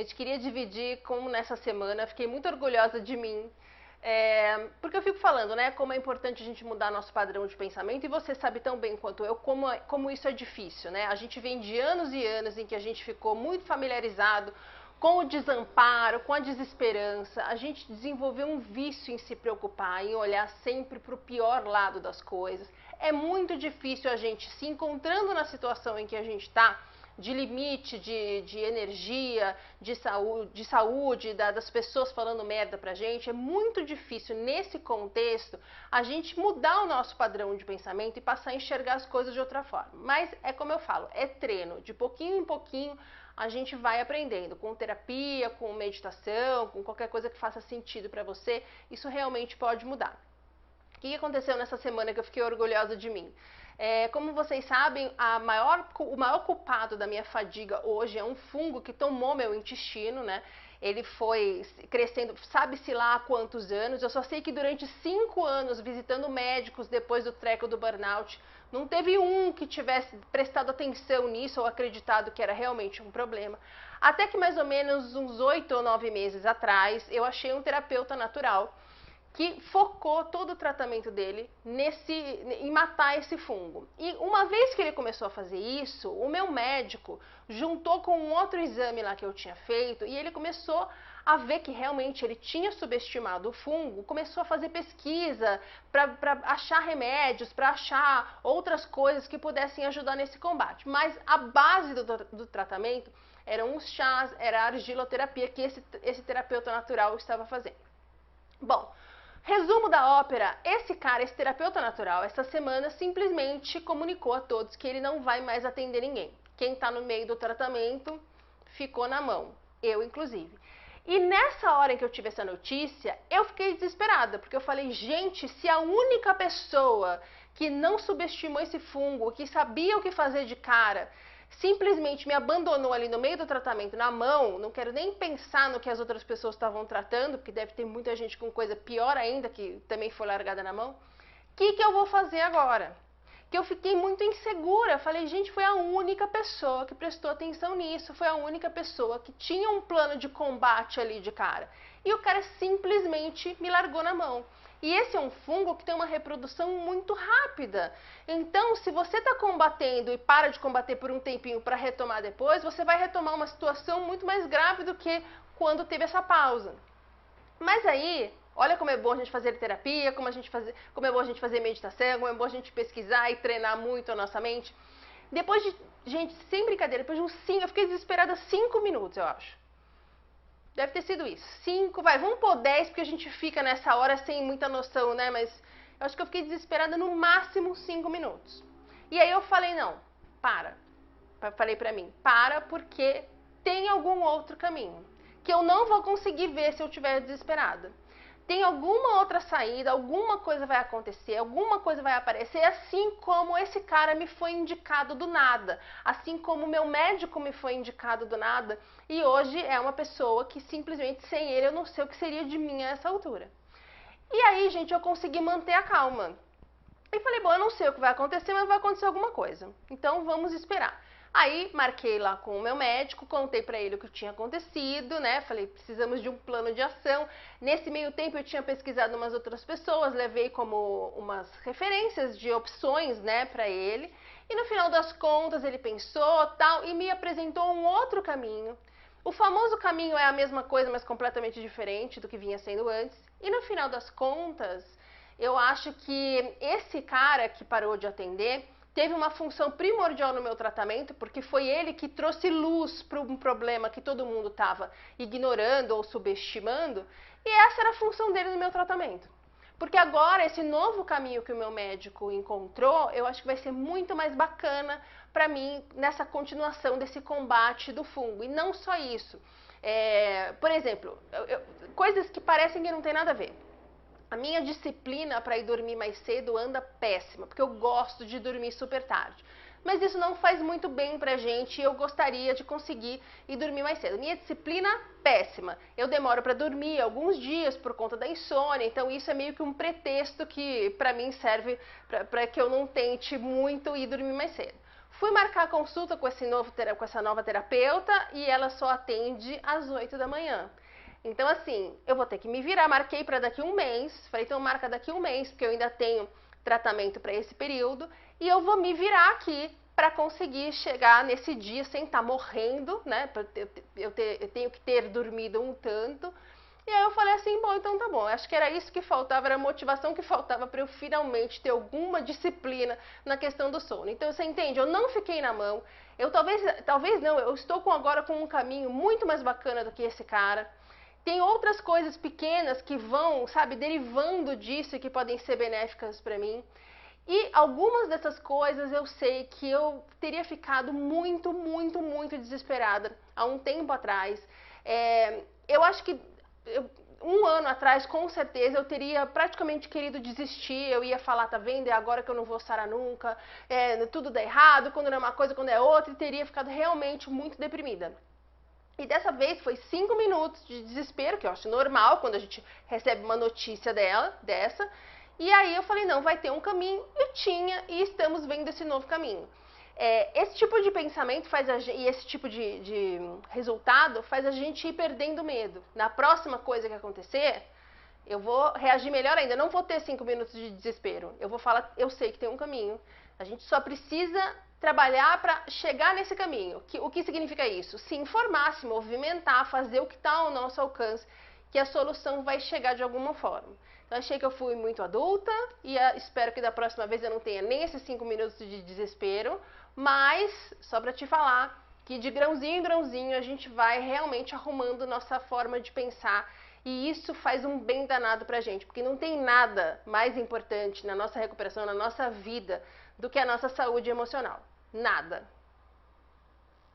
Gente, queria dividir como nessa semana, fiquei muito orgulhosa de mim, porque eu fico falando, né, como é importante a gente mudar nosso padrão de pensamento, e você sabe tão bem quanto eu como isso é difícil, né? A gente vem de anos e anos em que a gente ficou muito familiarizado com o desamparo, com a desesperança, a gente desenvolveu um vício em se preocupar, em olhar sempre para o pior lado das coisas. É muito difícil a gente se encontrando na situação em que a gente está, de limite, de energia, de saúde das pessoas falando merda pra gente, é muito difícil nesse contexto a gente mudar o nosso padrão de pensamento e passar a enxergar as coisas de outra forma. Mas é como eu falo, é treino, de pouquinho em pouquinho a gente vai aprendendo, com terapia, com meditação, com qualquer coisa que faça sentido para você, isso realmente pode mudar. O que aconteceu nessa semana que eu fiquei orgulhosa de mim? Como vocês sabem, o maior culpado da minha fadiga hoje é um fungo que tomou meu intestino, né? Ele foi crescendo, sabe-se lá há quantos anos. Eu só sei que durante 5 anos, visitando médicos depois do treco do burnout, não teve um que tivesse prestado atenção nisso ou acreditado que era realmente um problema. Até que mais ou menos uns 8 ou 9 meses atrás, eu achei um terapeuta natural que focou todo o tratamento dele em matar esse fungo. E uma vez que ele começou a fazer isso, o meu médico juntou com um outro exame lá que eu tinha feito e ele começou a ver que realmente ele tinha subestimado o fungo, começou a fazer pesquisa para achar remédios, para achar outras coisas que pudessem ajudar nesse combate. Mas a base do tratamento eram os chás, era a argiloterapia que esse terapeuta natural estava fazendo. Bom, resumo da ópera, esse terapeuta natural, essa semana simplesmente comunicou a todos que ele não vai mais atender ninguém. Quem está no meio do tratamento ficou na mão, eu inclusive. E nessa hora em que eu tive essa notícia, eu fiquei desesperada, porque eu falei, gente, se a única pessoa que não subestimou esse fungo, que sabia o que fazer de cara, simplesmente me abandonou ali no meio do tratamento, na mão, não quero nem pensar no que as outras pessoas estavam tratando, porque deve ter muita gente com coisa pior ainda, que também foi largada na mão. O que eu vou fazer agora? Que eu fiquei muito insegura, falei, gente, foi a única pessoa que prestou atenção nisso, foi a única pessoa que tinha um plano de combate ali de cara. E o cara simplesmente me largou na mão. E esse é um fungo que tem uma reprodução muito rápida. Então, se você está combatendo e para de combater por um tempinho para retomar depois, você vai retomar uma situação muito mais grave do que quando teve essa pausa. Mas aí, olha como é bom a gente fazer terapia, como é bom a gente fazer meditação, como é bom a gente pesquisar e treinar muito a nossa mente. Depois de, gente, sem brincadeira, depois de uns 5, eu fiquei desesperada 5 minutos, eu acho. Deve ter sido isso. 5, vamos pôr 10, porque a gente fica nessa hora sem muita noção, né? Mas eu acho que eu fiquei desesperada no máximo 5 minutos. E aí eu falei, não, para. Falei pra mim, para porque tem algum outro caminho. Que eu não vou conseguir ver se eu estiver desesperada. Tem alguma outra saída, alguma coisa vai acontecer, alguma coisa vai aparecer, assim como esse cara me foi indicado do nada, assim como o meu médico me foi indicado do nada, e hoje é uma pessoa que simplesmente sem ele eu não sei o que seria de mim a essa altura. E aí, gente, eu consegui manter a calma. E falei, bom, eu não sei o que vai acontecer, mas vai acontecer alguma coisa. Então vamos esperar. Aí marquei lá com o meu médico, contei pra ele o que tinha acontecido, né? Falei, precisamos de um plano de ação. Nesse meio tempo eu tinha pesquisado umas outras pessoas, levei como umas referências de opções, né, pra ele. E no final das contas ele pensou, tal, e me apresentou um outro caminho. O famoso caminho é a mesma coisa, mas completamente diferente do que vinha sendo antes. E no final das contas, eu acho que esse cara que parou de atender teve uma função primordial no meu tratamento, porque foi ele que trouxe luz para um problema que todo mundo estava ignorando ou subestimando, e essa era a função dele no meu tratamento. Porque agora, esse novo caminho que o meu médico encontrou, eu acho que vai ser muito mais bacana para mim nessa continuação desse combate do fungo. E não só isso. Por exemplo, coisas que parecem que não tem nada a ver. A minha disciplina para ir dormir mais cedo anda péssima, porque eu gosto de dormir super tarde. Mas isso não faz muito bem pra gente e eu gostaria de conseguir ir dormir mais cedo. Minha disciplina, péssima. Eu demoro para dormir alguns dias por conta da insônia, então isso é meio que um pretexto que pra mim serve para que eu não tente muito ir dormir mais cedo. Fui marcar a consulta com essa nova terapeuta e ela só atende às 8 da manhã. Então, assim, eu vou ter que me virar. Marquei para daqui um mês. Falei, então marca daqui um mês, porque eu ainda tenho tratamento para esse período. E eu vou me virar aqui para conseguir chegar nesse dia sem estar morrendo, né? Eu tenho que ter dormido um tanto. E aí eu falei assim, bom, então tá bom. Acho que era isso que faltava, era a motivação que faltava para eu finalmente ter alguma disciplina na questão do sono. Então você entende, eu não fiquei na mão. Eu talvez não, eu estou agora com um caminho muito mais bacana do que esse cara. Tem outras coisas pequenas que vão, sabe, derivando disso e que podem ser benéficas para mim. E algumas dessas coisas eu sei que eu teria ficado muito, muito, muito desesperada há um tempo atrás. Eu acho que um ano atrás, com certeza, eu teria praticamente querido desistir. Eu ia falar, tá vendo, é agora que eu não vou sarar nunca, tudo dá errado, quando não é uma coisa, quando é outra, e teria ficado realmente muito deprimida. E dessa vez foi 5 minutos de desespero, que eu acho normal quando a gente recebe uma notícia dessa. E aí eu falei, não, vai ter um caminho. E tinha, e estamos vendo esse novo caminho. Esse tipo de pensamento e esse tipo de resultado faz a gente ir perdendo medo. Na próxima coisa que acontecer, eu vou reagir melhor ainda. Eu não vou ter 5 minutos de desespero. Eu vou falar, eu sei que tem um caminho. A gente só precisa trabalhar para chegar nesse caminho. O que significa isso? Se informar, se movimentar, fazer o que está ao nosso alcance, que a solução vai chegar de alguma forma. Então, achei que eu fui muito adulta e espero que da próxima vez eu não tenha nem esses 5 minutos de desespero, mas só para te falar que de grãozinho em grãozinho a gente vai realmente arrumando nossa forma de pensar e isso faz um bem danado pra gente, porque não tem nada mais importante na nossa recuperação, na nossa vida, do que a nossa saúde emocional. Nada.